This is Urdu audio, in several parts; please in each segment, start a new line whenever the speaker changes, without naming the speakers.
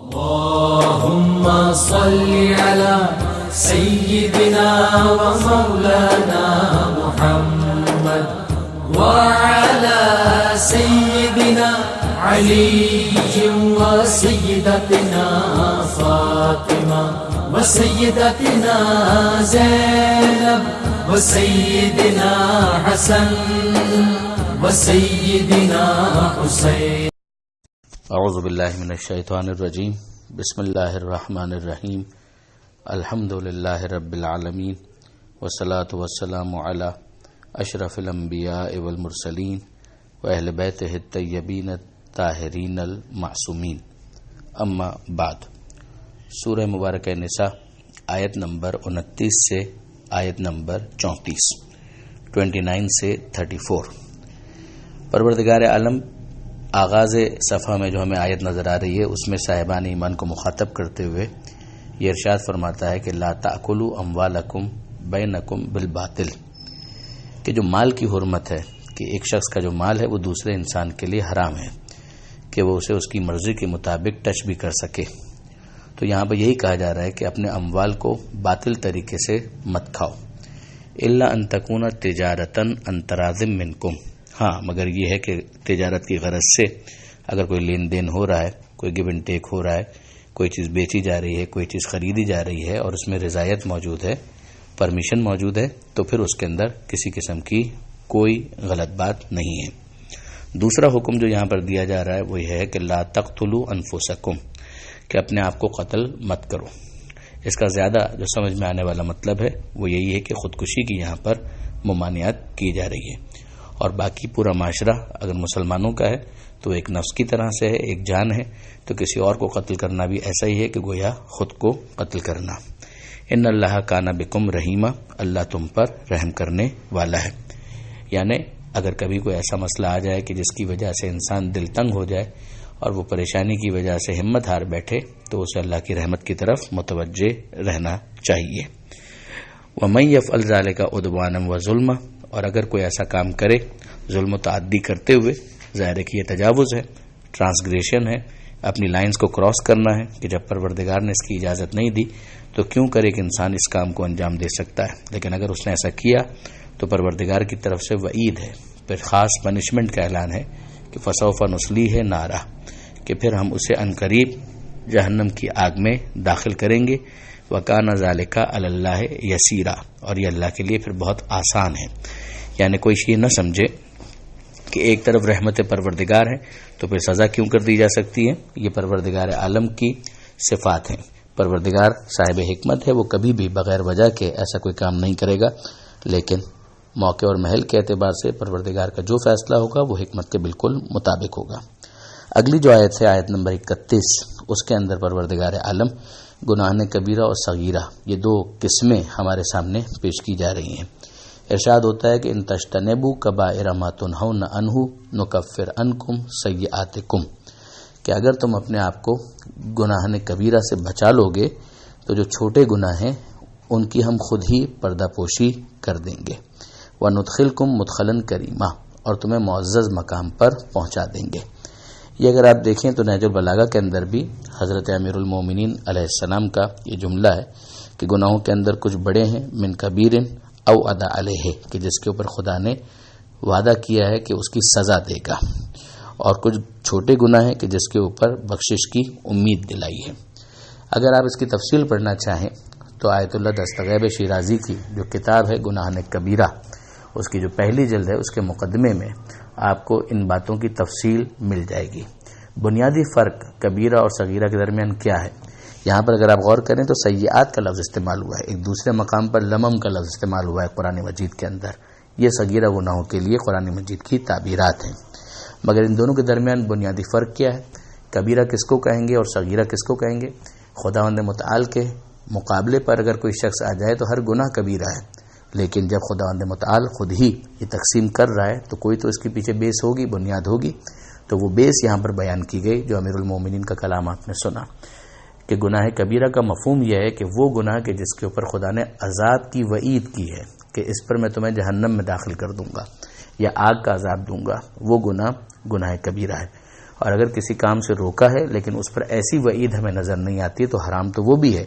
اللهم صل على سيدنا ومولانا محمد وعلى سيدنا علي وسيدتنا فاطمة وسيدتنا زينب وسيدنا حسن وسيدنا حسين.
اعوذ باللہ من الشیطان الرجیم. بسم اللہ الرحمن الرحیم. الحمد للہ رب العالمین والصلاة والسلام علی اشرف الانبیاء والمرسلین واہل بیتہ الطیبین الطاہرین المعصومین. اما بعد. سورہ مبارکہ نساء آیت نمبر 29 سے آیت نمبر 34، 29 سے 34. پروردگار عالم آغاز صفحہ میں جو ہمیں آیت نظر آ رہی ہے اس میں صاحبان ایمان کو مخاطب کرتے ہوئے یہ ارشاد فرماتا ہے کہ لا تأکلوا اموالکم بینکم بالباطل، کہ جو مال کی حرمت ہے، کہ ایک شخص کا جو مال ہے وہ دوسرے انسان کے لیے حرام ہے کہ وہ اسے اس کی مرضی کے مطابق ٹچ بھی کر سکے. تو یہاں پہ یہی کہا جا رہا ہے کہ اپنے اموال کو باطل طریقے سے مت کھاؤ. الا ان تکون تجارتا عن تراض منکم، ہاں مگر یہ ہے کہ تجارت کی غرض سے اگر کوئی لین دین ہو رہا ہے، کوئی گیو اینڈ ٹیک ہو رہا ہے، کوئی چیز بیچی جا رہی ہے، کوئی چیز خریدی جا رہی ہے اور اس میں رضایت موجود ہے، پرمیشن موجود ہے، تو پھر اس کے اندر کسی قسم کی کوئی غلط بات نہیں ہے. دوسرا حکم جو یہاں پر دیا جا رہا ہے وہ یہ ہے کہ لا تقتلوا انفسکم، کہ اپنے آپ کو قتل مت کرو. اس کا زیادہ جو سمجھ میں آنے والا مطلب ہے وہ یہی ہے کہ خودکشی کی یہاں پر ممانعت کی جا رہی ہے. اور باقی پورا معاشرہ اگر مسلمانوں کا ہے تو ایک نفس کی طرح سے ہے، ایک جان ہے، تو کسی اور کو قتل کرنا بھی ایسا ہی ہے کہ گویا خود کو قتل کرنا. ان اللہ کان بکم رحیمہ، اللہ تم پر رحم کرنے والا ہے. یعنی اگر کبھی کوئی ایسا مسئلہ آ جائے کہ جس کی وجہ سے انسان دل تنگ ہو جائے اور وہ پریشانی کی وجہ سے ہمت ہار بیٹھے تو اسے اللہ کی رحمت کی طرف متوجہ رہنا چاہیے. وَمَن يَفْعَلْ ذَلِكَ عُدْوَانًا وَظُلْمًا، اور اگر کوئی ایسا کام کرے ظلم و تعدی کرتے ہوئے، ظاہر ہے کہ یہ تجاوز ہے، ٹرانسگریشن ہے، اپنی لائنز کو کراس کرنا ہے کہ جب پروردگار نے اس کی اجازت نہیں دی تو کیوں کرے کہ انسان اس کام کو انجام دے سکتا ہے. لیکن اگر اس نے ایسا کیا تو پروردگار کی طرف سے وعید ہے، پھر خاص پنشمنٹ کا اعلان ہے کہ فسوف نصلیہ نارا، کہ پھر ہم اسے عنقریب جہنم کی آگ میں داخل کریں گے. وَكَانَ ذَلِكَ عَلَى اللَّهِ يَسِيرًا، اور یہ اللہ کے لیے پھر بہت آسان ہے. یعنی کوئی یہ نہ سمجھے کہ ایک طرف رحمت پروردگار ہے تو پھر سزا کیوں کر دی جا سکتی ہے. یہ پروردگار عالم کی صفات ہیں. پروردگار صاحب حکمت ہے، وہ کبھی بھی بغیر وجہ کے ایسا کوئی کام نہیں کرے گا، لیکن موقع اور محل کے اعتبار سے پروردگار کا جو فیصلہ ہوگا وہ حکمت کے بالکل مطابق ہوگا. اگلی جو آیت ہے آیت نمبر 31، اس کے اندر پروردگار عالم گناہ کبیرہ اور صغیرہ یہ دو قسمیں ہمارے سامنے پیش کی جا رہی ہیں. ارشاد ہوتا ہے کہ ان تجتنبوا کبائر ما تنہون عنہ نکفر عنکم سیئاتکم، کہ اگر تم اپنے آپ کو گناہ کبیرہ سے بچا لو گے تو جو چھوٹے گناہ ہیں ان کی ہم خود ہی پردہ پوشی کر دیں گے. وندخلکم مدخلا کریما، اور تمہیں معزز مقام پر پہنچا دیں گے. یہ اگر آپ دیکھیں تو نہج البلاغہ کے اندر بھی حضرت امیر المومنین علیہ السلام کا یہ جملہ ہے کہ گناہوں کے اندر کچھ بڑے ہیں من کبیر او ادا علیہ، کہ جس کے اوپر خدا نے وعدہ کیا ہے کہ اس کی سزا دے گا، اور کچھ چھوٹے گناہ ہیں کہ جس کے اوپر بخشش کی امید دلائی ہے. اگر آپ اس کی تفصیل پڑھنا چاہیں تو آیت اللہ دستغیب شیرازی کی جو کتاب ہے گناہ کبیرہ، اس کی جو پہلی جلد ہے اس کے مقدمے میں آپ کو ان باتوں کی تفصیل مل جائے گی. بنیادی فرق کبیرہ اور صغیرہ کے درمیان کیا ہے؟ یہاں پر اگر آپ غور کریں تو سیئات کا لفظ استعمال ہوا ہے، ایک دوسرے مقام پر لمم کا لفظ استعمال ہوا ہے قرآن مجید کے اندر. یہ صغیرہ گناہوں کے لیے قرآن مجید کی تعبیرات ہیں. مگر ان دونوں کے درمیان بنیادی فرق کیا ہے؟ کبیرہ کس کو کہیں گے اور صغیرہ کس کو کہیں گے؟ خداوند متعال کے مقابلے پر اگر کوئی شخص آ جائے تو ہر گناہ کبیرہ ہے، لیکن جب خداوند متعال خود ہی یہ تقسیم کر رہا ہے تو کوئی تو اس کے پیچھے بیس ہوگی، بنیاد ہوگی. تو وہ بیس یہاں پر بیان کی گئی جو امیر المومنین کا کلام آپ نے سنا کہ گناہ کبیرہ کا مفہوم یہ ہے کہ وہ گناہ کہ جس کے اوپر خدا نے عذاب کی وعید کی ہے کہ اس پر میں تمہیں جہنم میں داخل کر دوں گا یا آگ کا عذاب دوں گا، وہ گناہ کبیرہ ہے. اور اگر کسی کام سے روکا ہے لیکن اس پر ایسی وعید ہمیں نظر نہیں آتی تو حرام تو وہ بھی ہے،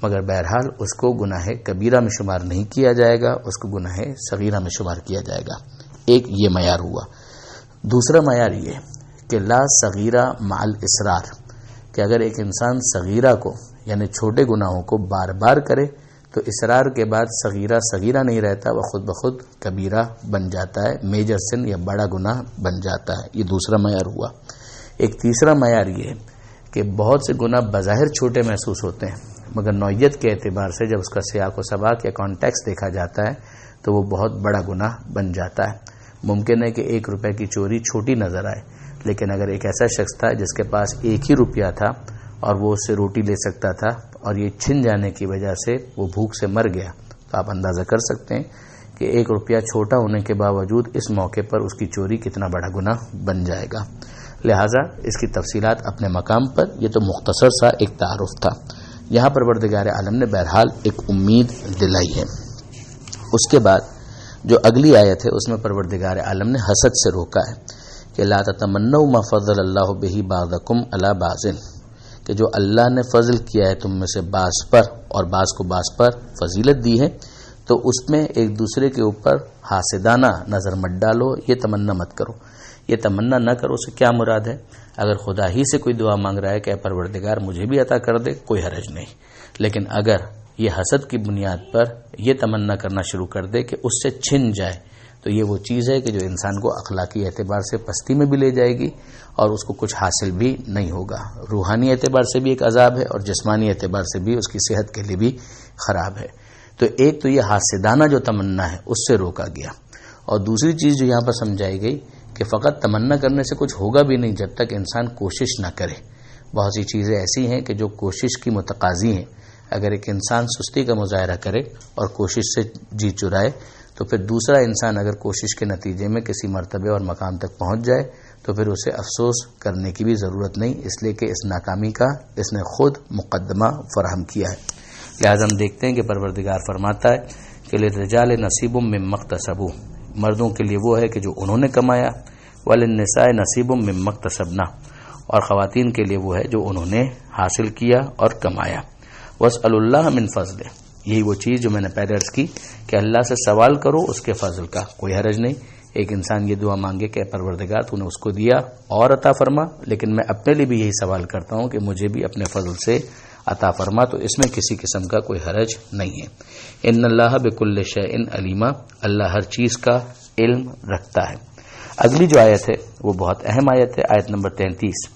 مگر بہرحال اس کو گناہ کبیرہ میں شمار نہیں کیا جائے گا، اس کو گناہ صغیرہ میں شمار کیا جائے گا۔ ایک یہ معیار ہوا۔ دوسرا معیار یہ کہ لا صغیرہ مع الاصرار، کہ اگر ایک انسان صغیرہ کو یعنی چھوٹے گناہوں کو بار بار کرے تو اصرار کے بعد صغیرہ صغیرہ نہیں رہتا، وہ خود بخود کبیرہ بن جاتا ہے، میجر سن یا بڑا گناہ بن جاتا ہے۔ یہ دوسرا معیار ہوا۔ ایک تیسرا معیار یہ ہے کہ بہت سے گناہ بظاہر چھوٹے محسوس ہوتے ہیں، مگر نوعیت کے اعتبار سے جب اس کا سیاق و سباق یا کانٹیکس دیکھا جاتا ہے تو وہ بہت بڑا گناہ بن جاتا ہے۔ ممکن ہے کہ 1 روپے کی چوری چھوٹی نظر آئے، لیکن اگر ایک ایسا شخص تھا جس کے پاس 1 ہی روپیہ تھا اور وہ اس سے روٹی لے سکتا تھا اور یہ چھن جانے کی وجہ سے وہ بھوک سے مر گیا، تو آپ اندازہ کر سکتے ہیں کہ 1 روپیہ چھوٹا ہونے کے باوجود اس موقع پر اس کی چوری کتنا بڑا گناہ بن جائے گا۔ لہٰذا اس کی تفصیلات اپنے مقام پر، یہ تو مختصر سا ایک تعارف تھا۔ یہاں پروردگار عالم نے بہرحال ایک امید دلائی ہے۔ اس کے بعد جو اگلی آیت ہے اس میں پروردگار عالم نے حسد سے روکا ہے کہ لا تتمنوا ما فضل اللہ بہ بعضکم علی بعض، کہ جو اللہ نے فضل کیا ہے تم میں سے بعض پر اور بعض کو بعض پر فضیلت دی ہے، تو اس میں ایک دوسرے کے اوپر حاسدانہ نظر مت ڈالو، یہ تمنا مت کرو۔ یہ تمنا نہ کرو سے کیا مراد ہے؟ اگر خدا ہی سے کوئی دعا مانگ رہا ہے کہ اے پروردگار مجھے بھی عطا کر دے، کوئی حرج نہیں، لیکن اگر یہ حسد کی بنیاد پر یہ تمنا کرنا شروع کر دے کہ اس سے چھن جائے، تو یہ وہ چیز ہے کہ جو انسان کو اخلاقی اعتبار سے پستی میں بھی لے جائے گی اور اس کو کچھ حاصل بھی نہیں ہوگا۔ روحانی اعتبار سے بھی ایک عذاب ہے اور جسمانی اعتبار سے بھی اس کی صحت کے لیے بھی خراب ہے۔ تو ایک تو یہ حاسدانہ جو تمنا ہے اس سے روکا گیا، اور دوسری چیز جو یہاں پر سمجھائی گئی کہ فقط تمنا کرنے سے کچھ ہوگا بھی نہیں جب تک انسان کوشش نہ کرے۔ بہت سی چیزیں ایسی ہیں کہ جو کوشش کی متقاضی ہیں، اگر ایک انسان سستی کا مظاہرہ کرے اور کوشش سے جی چرائے تو پھر دوسرا انسان اگر کوشش کے نتیجے میں کسی مرتبے اور مقام تک پہنچ جائے تو پھر اسے افسوس کرنے کی بھی ضرورت نہیں، اس لیے کہ اس ناکامی کا اس نے خود مقدمہ فراہم کیا ہے۔ لہٰذا ہم دیکھتے ہیں کہ پروردگار فرماتا ہے کہ للرجال نصیب مما اکتسبوا، مردوں کے لیے وہ ہے کہ جو انہوں نے کمایا، وللنساء نصیب مما اکتسبنا، اور خواتین کے لیے وہ ہے جو انہوں نے حاصل کیا اور کمایا۔ واسألوا اللہ من فضلہ، یہی وہ چیز جو میں نے پہلے عرض کی کہ اللہ سے سوال کرو اس کے فضل کا، کوئی حرج نہیں۔ ایک انسان یہ دعا مانگے کہ پروردگار تو نے اس کو دیا اور عطا فرما، لیکن میں اپنے لیے بھی یہی سوال کرتا ہوں کہ مجھے بھی اپنے فضل سے عطا فرما، تو اس میں کسی قسم کا کوئی حرج نہیں ہے۔ ان اللہ بکل شیء علیم، اللہ ہر چیز کا علم رکھتا ہے۔ اگلی جو آیت ہے وہ بہت اہم آیت ہے، آیت نمبر 33،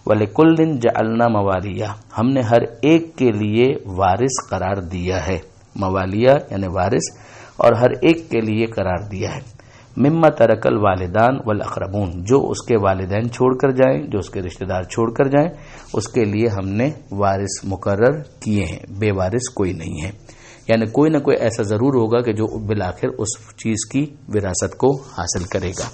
وَلِكُلٍّ جَعَلْنَا مَوَالِيَّ، ہم نے ہر ایک کے لیے وارث قرار دیا ہے، موالیہ یعنی وارث، اور ہر ایک کے لیے قرار دیا ہے، مما ترک الوالدان والاقربون، جو اس کے والدین چھوڑ کر جائیں، جو اس کے رشتہ دار چھوڑ کر جائیں، اس کے لیے ہم نے وارث مقرر کیے ہیں، بے وارث کوئی نہیں ہے، یعنی کوئی نہ کوئی ایسا ضرور ہوگا کہ جو بالآخر اس چیز کی وراثت کو حاصل کرے گا۔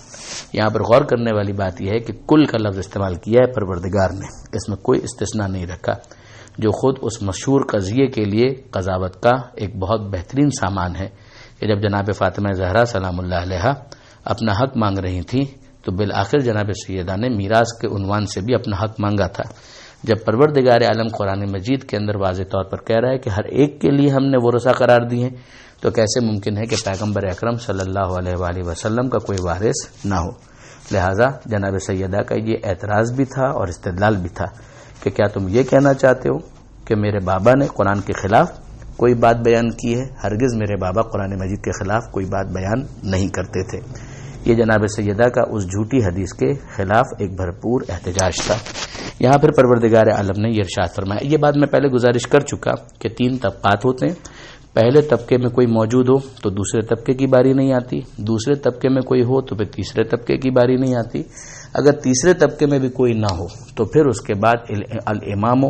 یہاں پر غور کرنے والی بات یہ ہے کہ کل کا لفظ استعمال کیا ہے پروردگار نے، اس میں کوئی استثناء نہیں رکھا، جو خود اس مشہور قضیے کے لیے قضاوت کا ایک بہت بہترین سامان ہے کہ جب جناب فاطمہ زہرا سلام اللہ علیہا اپنا حق مانگ رہی تھی تو بالآخر جناب سیدہ نے میراث کے عنوان سے بھی اپنا حق مانگا تھا۔ جب پروردگار عالم قرآن مجید کے اندر واضح طور پر کہہ رہا ہے کہ ہر ایک کے لیے ہم نے ورثہ قرار دی ہیں، تو کیسے ممکن ہے کہ پیغمبر اکرم صلی اللہ علیہ وآلہ وسلم کا کوئی وارث نہ ہو؟ لہٰذا جناب سیدہ کا یہ اعتراض بھی تھا اور استدلال بھی تھا کہ کیا تم یہ کہنا چاہتے ہو کہ میرے بابا نے قرآن کے خلاف کوئی بات بیان کی ہے؟ ہرگز میرے بابا قرآن مجید کے خلاف کوئی بات بیان نہیں کرتے تھے۔ یہ جناب سیدہ کا اس جھوٹی حدیث کے خلاف ایک بھرپور احتجاج تھا۔ یہاں پھر پروردگار عالم نے یہ ارشاد فرمایا، یہ بات میں پہلے گزارش کر چکا کہ 3 طبقات ہوتے ہیں، پہلے طبقے میں کوئی موجود ہو تو دوسرے طبقے کی باری نہیں آتی، دوسرے طبقے میں کوئی ہو تو پھر تیسرے طبقے کی باری نہیں آتی، اگر تیسرے طبقے میں بھی کوئی نہ ہو تو پھر اس کے بعد الامام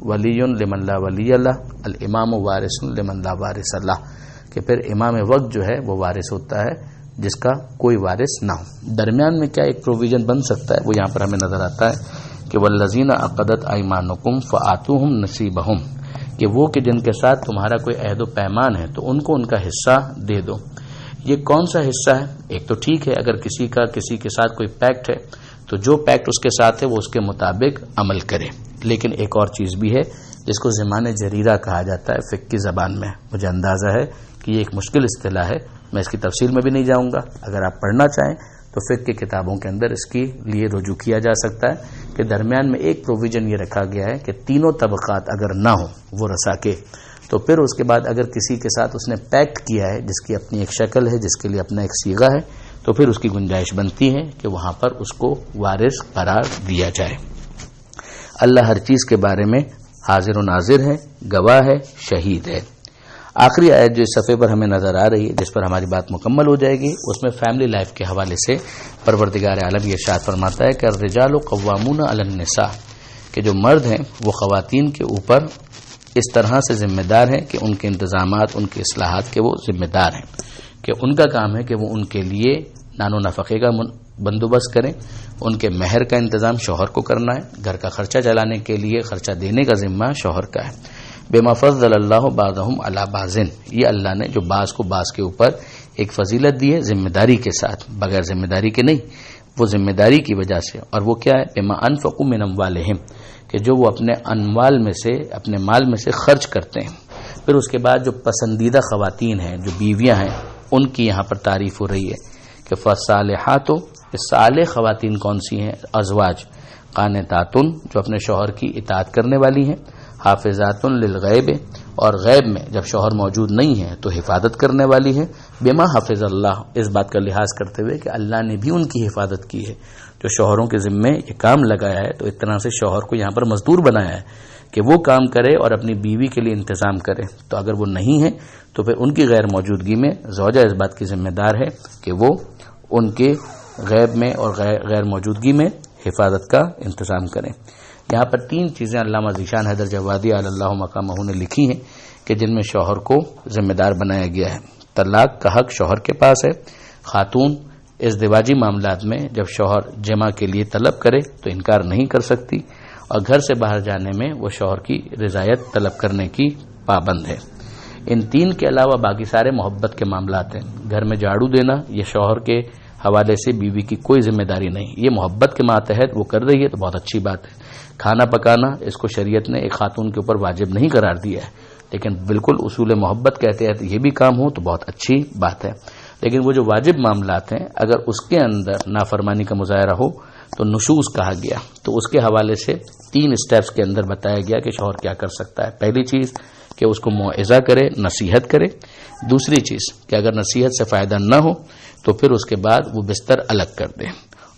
ولی لمن لا ولی اللہ، الامام وارث لمن لا وارث اللہ، کہ پھر امام وقت جو ہے وہ وارث ہوتا ہے جس کا کوئی وارث نہ ہو۔ درمیان میں کیا ایک پروویژن بن سکتا ہے، وہ یہاں پر ہمیں نظر آتا ہے کہ والذین عقدت ایمانکم فآتوہم نصیبہم، کہ وہ کہ جن کے ساتھ تمہارا کوئی عہد و پیمان ہے تو ان کو ان کا حصہ دے دو۔ یہ کون سا حصہ ہے؟ ایک تو ٹھیک ہے اگر کسی کا کسی کے ساتھ کوئی پیکٹ ہے تو جو پیکٹ اس کے ساتھ ہے وہ اس کے مطابق عمل کرے. لیکن ایک اور چیز بھی ہے جس کو ضمان جریرہ کہا جاتا ہے فقہ کی زبان میں. مجھے اندازہ ہے کہ یہ ایک مشکل اصطلاح ہے، میں اس کی تفصیل میں بھی نہیں جاؤں گا. اگر آپ پڑھنا چاہیں تو فقہ کی کتابوں کے اندر اس کے لیے رجوع کیا جا سکتا ہے کہ درمیان میں ایک پروویژن یہ رکھا گیا ہے کہ تینوں طبقات اگر نہ ہوں وہ رسا کے، تو پھر اس کے بعد اگر کسی کے ساتھ اس نے پیکٹ کیا ہے جس کی اپنی ایک شکل ہے، جس کے لیے اپنا ایک صیغہ ہے، تو پھر اس کی گنجائش بنتی ہے کہ وہاں پر اس کو وارث قرار دیا جائے. اللہ ہر چیز کے بارے میں حاضر و ناظر ہے، گواہ ہے، شہید ہے. آخری آیت جو اس صفحے پر ہمیں نظر آ رہی ہے جس پر ہماری بات مکمل ہو جائے گی، اس میں فیملی لائف کے حوالے سے پروردگار عالم یہ ارشاد فرماتا ہے کہ الرجال قوامون علی النساء، کہ جو مرد ہیں وہ خواتین کے اوپر اس طرح سے ذمہ دار ہیں کہ ان کے انتظامات، ان کے اصلاحات کے وہ ذمہ دار ہیں، کہ ان کا کام ہے کہ وہ ان کے لیے نان و نفقے کا بندوبست کریں، ان کے مہر کا انتظام شوہر کو کرنا ہے، گھر کا خرچہ چلانے کے لیے خرچہ دینے کا ذمہ شوہر کا ہے. بما فضل اللہ بعضهم علی بعض، یہ اللہ نے جو بعض کو بعض کے اوپر ایک فضیلت دی ہے ذمہ داری کے ساتھ، بغیر ذمہ داری کے نہیں، وہ ذمہ داری کی وجہ سے. اور وہ کیا ہے؟ بما انفقوا من اموالہم، کہ جو وہ اپنے اموال میں سے، اپنے مال میں سے خرچ کرتے ہیں. پھر اس کے بعد جو پسندیدہ خواتین ہیں، جو بیویاں ہیں، ان کی یہاں پر تعریف ہو رہی ہے کہ فصالحات، صالح خواتین کون سی ہیں؟ ازواج قانتاتن، جو اپنے شوہر کی اطاعت کرنے والی ہیں، حافظات للغیب، اور غیب میں جب شوہر موجود نہیں ہے تو حفاظت کرنے والی ہے. بما حفظ اللہ، اس بات کا لحاظ کرتے ہوئے کہ اللہ نے بھی ان کی حفاظت کی ہے. جو شوہروں کے ذمے یہ کام لگایا ہے تو اتنا سے شوہر کو یہاں پر مزدور بنایا ہے کہ وہ کام کرے اور اپنی بیوی کے لیے انتظام کرے. تو اگر وہ نہیں ہے تو پھر ان کی غیر موجودگی میں زوجہ اس بات کی ذمہ دار ہے کہ وہ ان کے غیب میں اور غیر موجودگی میں حفاظت کا انتظام کریں. یہاں پر 3 چیزیں علامہ ذیشان حیدر جوادی علی اللہ مقامہ نے لکھی ہیں کہ جن میں شوہر کو ذمہ دار بنایا گیا ہے. طلاق کا حق شوہر کے پاس ہے. خاتون ازدواجی معاملات میں جب شوہر جمع کے لیے طلب کرے تو انکار نہیں کر سکتی، اور گھر سے باہر جانے میں وہ شوہر کی رضایت طلب کرنے کی پابند ہے. ان 3 کے علاوہ باقی سارے محبت کے معاملات ہیں. گھر میں جھاڑو دینا یہ شوہر کے حوالے سے بیوی کی کوئی ذمہ داری نہیں، یہ محبت کے ماتحت وہ کر رہی ہے تو بہت اچھی بات ہے. کھانا پکانا اس کو شریعت نے ایک خاتون کے اوپر واجب نہیں قرار دیا ہے، لیکن بالکل اصول محبت کے تحت یہ بھی کام ہو تو بہت اچھی بات ہے. لیکن وہ جو واجب معاملات ہیں اگر اس کے اندر نافرمانی کا مظاہرہ ہو تو نشوز کہا گیا. تو اس کے حوالے سے 3 اسٹیپس کے اندر بتایا گیا کہ شوہر کیا کر سکتا ہے. پہلی چیز کہ اس کو موعظہ کرے، نصیحت کرے. دوسری چیز کہ اگر نصیحت سے فائدہ نہ ہو تو پھر اس کے بعد وہ بستر الگ کر دے.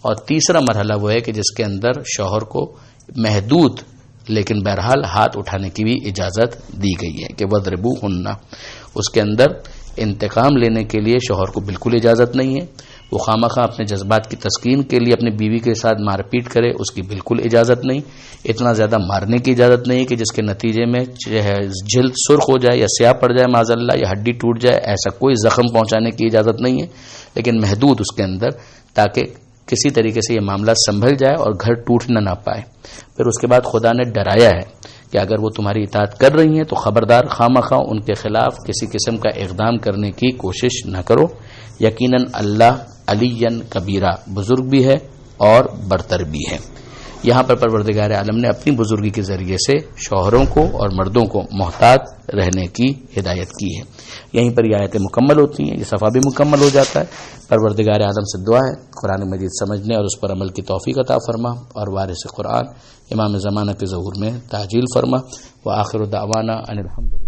اور تیسرا مرحلہ وہ ہے کہ جس کے اندر شوہر کو محدود لیکن بہرحال ہاتھ اٹھانے کی بھی اجازت دی گئی ہے کہ وَضْرِبُوهُنَّ. اس کے اندر انتقام لینے کے لیے شوہر کو بالکل اجازت نہیں ہے. وہ خامخواہ اپنے جذبات کی تسکین کے لیے اپنی بیوی کے ساتھ مار پیٹ کرے، اس کی بالکل اجازت نہیں. اتنا زیادہ مارنے کی اجازت نہیں کہ جس کے نتیجے میں جلد سرخ ہو جائے یا سیاہ پڑ جائے معاذ اللہ، یا ہڈی ٹوٹ جائے، ایسا کوئی زخم پہنچانے کی اجازت نہیں ہے. لیکن محدود اس کے اندر، تاکہ کسی طریقے سے یہ معاملہ سنبھل جائے اور گھر ٹوٹنا نہ پائے. پھر اس کے بعد خدا نے ڈرایا ہے کہ اگر وہ تمہاری اطاعت کر رہی ہیں تو خبردار، خامخواہ ان کے خلاف کسی قسم کا اقدام کرنے کی کوشش نہ کرو. یقیناً اللہ علی کبیرہ، بزرگ بھی ہے اور برتر بھی ہے. یہاں پر پروردگار عالم نے اپنی بزرگی کے ذریعے سے شوہروں کو اور مردوں کو محتاط رہنے کی ہدایت کی ہے. یہیں پر یہ آیتیں مکمل ہوتی ہیں، یہ صفحہ بھی مکمل ہو جاتا ہے. پروردگار عالم سے دعا ہے قرآن مجید سمجھنے اور اس پر عمل کی توفیق عطا فرما، اور وارث قرآن امام زمانہ کے ظہور میں تعجیل فرما. وآخر دعوانا ان الحمد